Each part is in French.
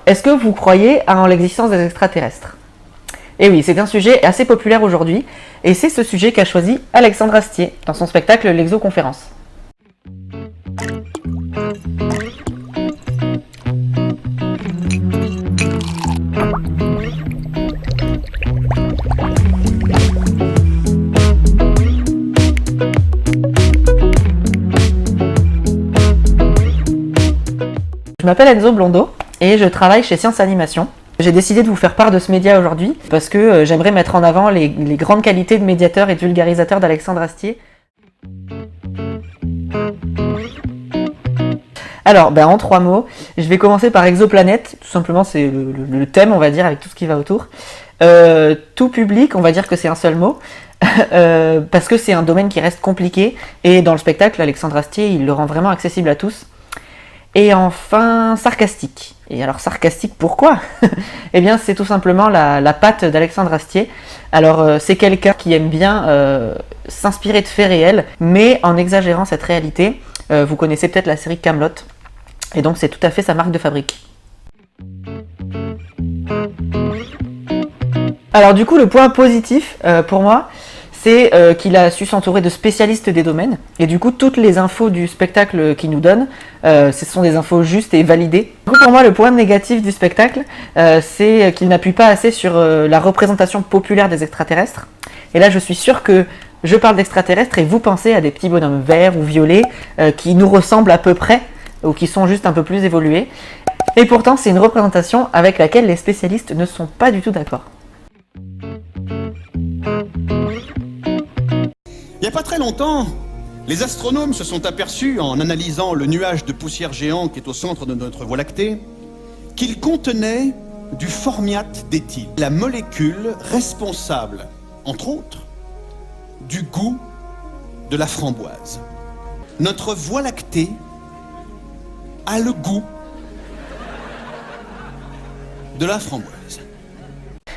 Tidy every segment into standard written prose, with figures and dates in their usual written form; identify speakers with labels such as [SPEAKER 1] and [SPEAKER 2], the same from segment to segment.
[SPEAKER 1] Est-ce que vous croyez en l'existence des extraterrestres? Et oui, c'est un sujet assez populaire aujourd'hui, et c'est ce sujet qu'a choisi Alexandre Astier dans son spectacle L'Exoconférence. Je m'appelle Enzo Blondeau et je travaille chez Science Animation. J'ai décidé de vous faire part de ce média aujourd'hui parce que j'aimerais mettre en avant les grandes qualités de médiateur et de vulgarisateur d'Alexandre Astier. Alors, en 3 mots, je vais commencer par exoplanète, tout simplement c'est le thème, on va dire, avec tout ce qui va autour. Tout public, on va dire que c'est un seul mot, parce que c'est un domaine qui reste compliqué, et dans le spectacle, Alexandre Astier, il le rend vraiment accessible à tous. Et enfin, sarcastique. Et alors sarcastique, pourquoi? Eh bien, c'est tout simplement la patte d'Alexandre Astier. Alors, c'est quelqu'un qui aime bien s'inspirer de faits réels, mais en exagérant cette réalité. Vous connaissez peut-être la série Kaamelott, et donc c'est tout à fait sa marque de fabrique. Alors du coup, le point positif pour moi, c'est qu'il a su s'entourer de spécialistes des domaines, et du coup toutes les infos du spectacle qu'il nous donne, ce sont des infos justes et validées. Du coup, pour moi, le point négatif du spectacle, c'est qu'il n'appuie pas assez sur la représentation populaire des extraterrestres. Et là, je suis sûr que je parle d'extraterrestres et vous pensez à des petits bonhommes verts ou violets qui nous ressemblent à peu près, ou qui sont juste un peu plus évolués. Et pourtant, c'est une représentation avec laquelle les spécialistes ne sont pas du tout d'accord.
[SPEAKER 2] Il n'y a pas très longtemps, les astronomes se sont aperçus, en analysant le nuage de poussière géant qui est au centre de notre Voie lactée, qu'il contenait du formiate d'éthyle, la molécule responsable, entre autres, du goût de la framboise. Notre Voie lactée a le goût de la framboise.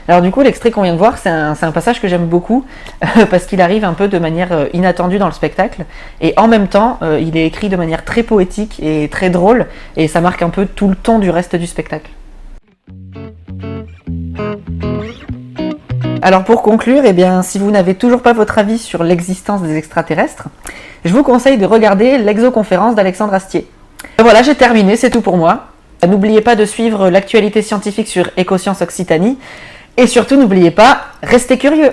[SPEAKER 1] Alors du coup, l'extrait qu'on vient de voir, c'est un passage que j'aime beaucoup, parce qu'il arrive un peu de manière inattendue dans le spectacle, et en même temps, il est écrit de manière très poétique et très drôle, et ça marque un peu tout le ton du reste du spectacle. Alors pour conclure, eh bien, si vous n'avez toujours pas votre avis sur l'existence des extraterrestres, je vous conseille de regarder l'exoconférence d'Alexandre Astier. Voilà, j'ai terminé, c'est tout pour moi. N'oubliez pas de suivre l'actualité scientifique sur Écosciences Occitanie, et surtout n'oubliez pas, restez curieux!